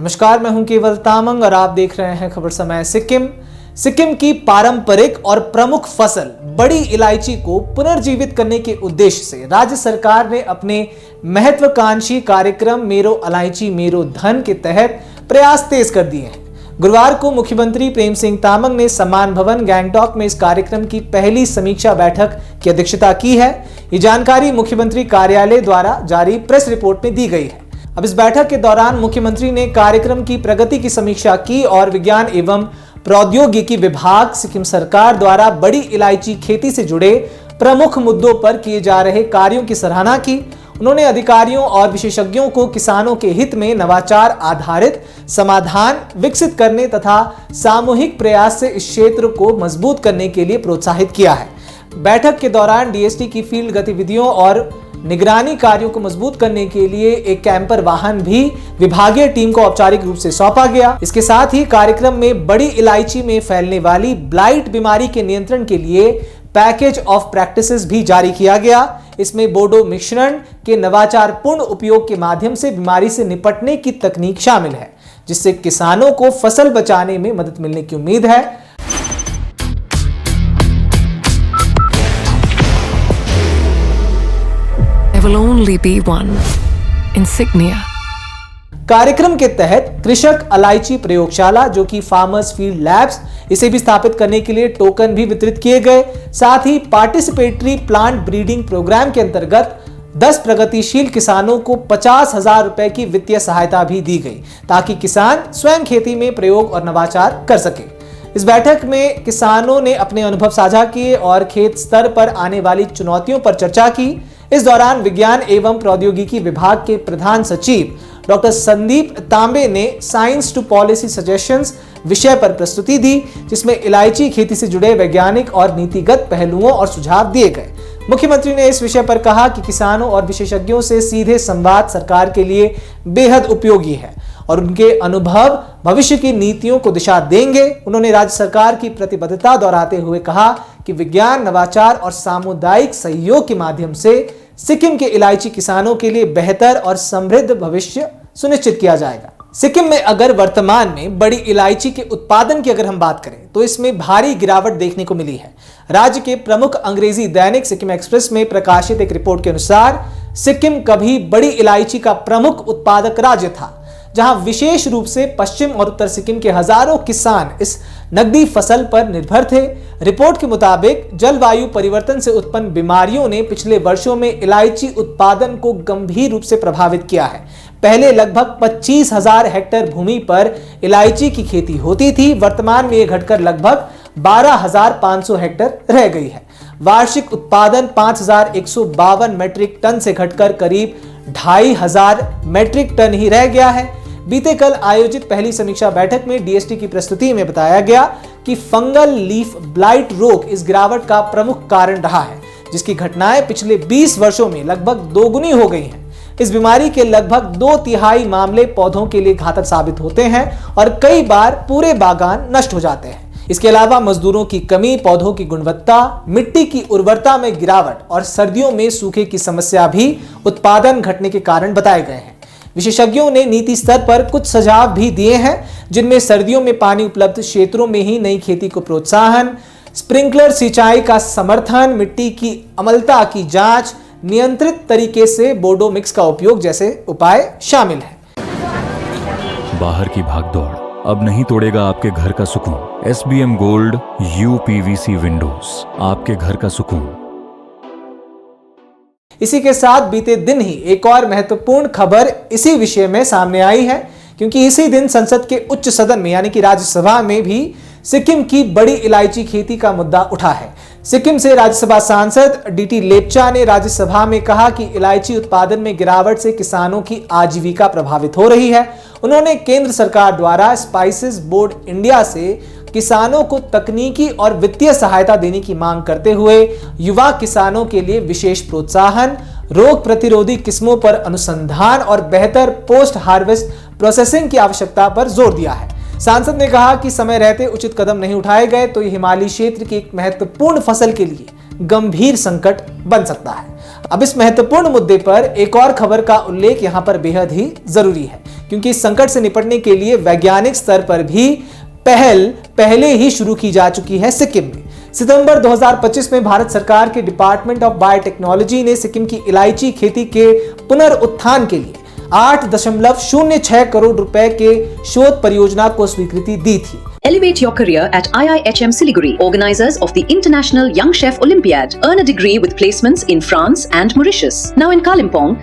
नमस्कार, मैं हूं केवल तामंग और आप देख रहे हैं खबर समय सिक्किम। सिक्किम की पारंपरिक और प्रमुख फसल बड़ी इलायची को पुनर्जीवित करने के उद्देश्य से राज्य सरकार ने अपने महत्वाकांक्षी कार्यक्रम मेरो इलायची मेरो धन के तहत प्रयास तेज कर दिए हैं। गुरुवार को मुख्यमंत्री प्रेम सिंह तामंग ने सम्मान भवन गैंगटॉक में इस कार्यक्रम की पहली समीक्षा बैठक की अध्यक्षता की है। ये जानकारी मुख्यमंत्री कार्यालय द्वारा जारी प्रेस रिपोर्ट में दी गई है। अब इस बैठक के दौरान मुख्यमंत्री ने कार्यक्रम की प्रगति की समीक्षा की और विज्ञान एवं प्रौद्योगिकी विभाग सिक्किम सरकार द्वारा बड़ी इलायची खेती से जुड़े प्रमुख मुद्दों पर किए जा रहे कार्यों की सराहना की। उन्होंने अधिकारियों और विशेषज्ञों को किसानों के हित में नवाचार आधारित समाधान विकसित करने तथा सामूहिक प्रयास से इस क्षेत्र को मजबूत करने के लिए प्रोत्साहित किया है। बैठक के दौरान डीएसटी की फील्ड गतिविधियों और निगरानी कार्यों को मजबूत करने के लिए एक कैंपर वाहन भी विभागीय टीम को औपचारिक रूप से सौंपा गया। इसके साथ ही कार्यक्रम में बड़ी इलायची में फैलने वाली ब्लाइट बीमारी के नियंत्रण के लिए पैकेज ऑफ प्रैक्टिसेस भी जारी किया गया। इसमें बोडो मिश्रण के नवाचारपूर्ण उपयोग के माध्यम से बीमारी से निपटने की तकनीक शामिल है, जिससे किसानों को फसल बचाने में मदद मिलने की उम्मीद है। There will only be one insignia. कार्यक्रम के तहत कृषक इलायची प्रयोगशाला जो कि फार्मर्स फील्ड लैब्स, इसे भी स्थापित करने के लिए टोकन भी वितरित किए गए। साथ ही पार्टिसिपेटरी प्लांट ब्रीडिंग प्रोग्राम के अंतर्गत 10 प्रगतिशील किसानों को 50,000 रुपए की वित्तीय सहायता भी दी गई, ताकि किसान स्वयं खेती में प्रयोग और नवाचार कर सके। इस बैठक में किसानों ने अपने अनुभव साझा किए और खेत स्तर पर आने वाली चुनौतियों पर चर्चा की। इस दौरान विज्ञान एवं प्रौद्योगिकी विभाग के प्रधान सचिव डॉक्टर संदीप तांबे ने साइंस टू पॉलिसी सजेशंस विषय पर प्रस्तुति दी, जिसमें इलायची खेती से जुड़े वैज्ञानिक और नीतिगत पहलुओं और सुझाव दिए गए। मुख्यमंत्री ने इस विषय पर कहा कि किसानों और विशेषज्ञों से सीधे संवाद सरकार के लिए बेहद उपयोगी है और उनके अनुभव भविष्य की नीतियों को दिशा देंगे। उन्होंने राज्य सरकार की प्रतिबद्धता दोहराते हुए कहा कि विज्ञान, नवाचार और सामुदायिक सहयोग के माध्यम से सिक्किम के इलायची किसानों के लिए बेहतर और समृद्ध भविष्य सुनिश्चित किया जाएगा। सिक्किम में अगर वर्तमान में बड़ी इलायची के उत्पादन की अगर हम बात करें तो इसमें भारी गिरावट देखने को मिली है। राज्य के प्रमुख अंग्रेजी दैनिक सिक्किम एक्सप्रेस में प्रकाशित एक रिपोर्ट के अनुसार सिक्किम कभी बड़ी इलायची का प्रमुख उत्पादक राज्य था, जहां विशेष रूप से पश्चिम और उत्तर सिक्किम के हजारों किसान इस नकदी फसल पर निर्भर थे। रिपोर्ट के मुताबिक जलवायु परिवर्तन से उत्पन्न बीमारियों ने पिछले वर्षों में इलायची उत्पादन को गंभीर रूप से प्रभावित किया है। पहले लगभग 25,000 हेक्टेयर भूमि पर इलायची की खेती होती थी, वर्तमान में यह घटकर लगभग 12,500 हेक्टेयर रह गई है। वार्षिक उत्पादन 5,152 मीट्रिक टन से घटकर करीब 2,500 मीट्रिक टन ही रह गया है। बीते कल आयोजित पहली समीक्षा बैठक में डीएसटी की प्रस्तुति में बताया गया कि फंगल लीफ ब्लाइट रोग इस गिरावट का प्रमुख कारण रहा है, जिसकी घटनाएं पिछले 20 वर्षों में लगभग दोगुनी हो गई हैं। इस बीमारी के लगभग 2/3 मामले पौधों के लिए घातक साबित होते हैं और कई बार पूरे बागान नष्ट हो जाते हैं। इसके अलावा मजदूरों की कमी, पौधों की गुणवत्ता, मिट्टी की उर्वरता में गिरावट और सर्दियों में सूखे की समस्या भी उत्पादन घटने के कारण बताए गए हैं। विशेषज्ञों ने नीति स्तर पर कुछ सुझाव भी दिए हैं, जिनमें सर्दियों में पानी उपलब्ध क्षेत्रों में ही नई खेती को प्रोत्साहन, स्प्रिंकलर सिंचाई का समर्थन, मिट्टी की अम्लता की जांच, नियंत्रित तरीके से बोडो मिक्स का उपयोग जैसे उपाय शामिल हैं। बाहर की भागदौड़ अब नहीं तोड़ेगा आपके घर का सुकून। SBM गोल्ड UPVC विंडोज, आपके घर का सुकून। इसी के साथ बीते दिन ही एक और महत्वपूर्ण खबर इसी विषय में सामने आई है, क्योंकि इसी दिन संसद के उच्च सदन में यानी कि राज्यसभा में भी सिक्किम की बड़ी इलायची खेती का मुद्दा उठा है। सिक्किम से राज्यसभा सांसद DT लेप्चा ने राज्यसभा में कहा कि इलायची उत्पादन में गिरावट से किसानों की आजीविका प्रभावित हो रही है। उन्होंने केंद्र सरकार द्वारा स्पाइसेस बोर्ड इंडिया से किसानों को तकनीकी और वित्तीय सहायता देने की मांग करते हुए युवा किसानों के लिए विशेष प्रोत्साहन, रोग प्रतिरोधी किस्मों पर अनुसंधान और बेहतर पोस्ट हार्वेस्ट प्रोसेसिंग की आवश्यकता पर जोर दिया है। सांसद ने कहा कि समय रहते उचित कदम नहीं उठाए गए तो ये हिमालयी क्षेत्र की एक महत्वपूर्ण फसल के लिए गंभीर संकट बन सकता है। अब इस महत्वपूर्ण मुद्दे पर एक और खबर का उल्लेख यहाँ पर बेहद ही जरूरी है, क्योंकि इस संकट से निपटने के लिए वैज्ञानिक स्तर पर भी पहले ही शुरू की जा चुकी है सिक्किम में। सितंबर 2025 में भारत सरकार के डिपार्टमेंट ऑफ बायोटेक्नोलॉजी ने सिक्किम की इलायची खेती के पुनरुत्थान के लिए 8.06 करोड़ रुपए के शोध परियोजना को स्वीकृति दी थी। Elevate your career at IIHM Siliguri, organizers of the International Young Chef Olympiad. Earn a degree with placements in France and Mauritius. Now in Kalimpong.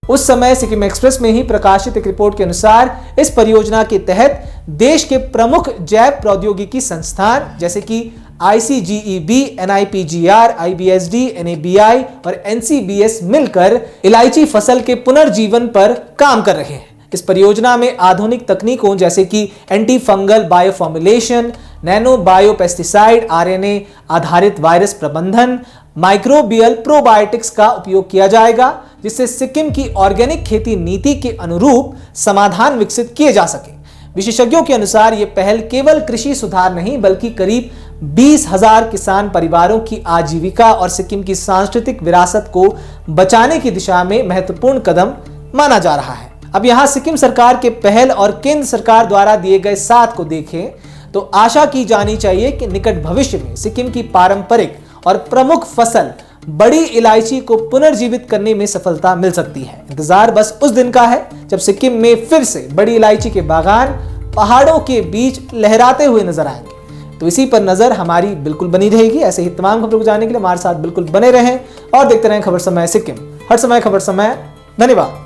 उस समय सिक्किम एक्सप्रेस में ही प्रकाशित एक रिपोर्ट के अनुसार इस परियोजना के तहत देश के प्रमुख जैव प्रौद्योगिकी संस्थान जैसे कि ICGEB, NIPGR, IBSD, NABI और NCBS मिलकर इलायची फसल के पुनर्जीवन पर काम कर रहे हैं। इस परियोजना में आधुनिक तकनीकों जैसे कि anti fungal biofornulation, nano bio pesticide, RNA आधारित वायरस प्रबंधन, माइक्रोबियल प्रोबायोटिक्स का उपयोग किया जाएगा, जिससे सिक्किम की ऑर्गेनिक खेती नीति के अनुरूप समाधान विकसित किए जा सके। विशेषज्ञों के अनुसार यह पहल केवल कृषि सुधार नहीं बल्कि करीब 20,000 किसान परिवारों की आजीविका और सिक्किम की सांस्कृतिक विरासत को बचाने की दिशा में महत्वपूर्ण कदम माना जा रहा है। अब यहां सिक्किम सरकार के पहल और केंद्र सरकार द्वारा दिए गए साथ को देखें तो आशा की जानी चाहिए कि निकट भविष्य में सिक्किम की पारंपरिक और प्रमुख फसल बड़ी इलायची को पुनर्जीवित करने में सफलता मिल सकती है। इंतजार बस उस दिन का है जब सिक्किम में फिर से बड़ी इलायची के बागान पहाड़ों के बीच लहराते हुए नजर आएंगे। तो इसी पर नजर हमारी बिल्कुल बनी रहेगी। ऐसे ही तमाम खबरों को जानने के लिए हमारे साथ बिल्कुल बने रहें और देखते रहें खबर समय सिक्किम। हर समय खबर समय। धन्यवाद।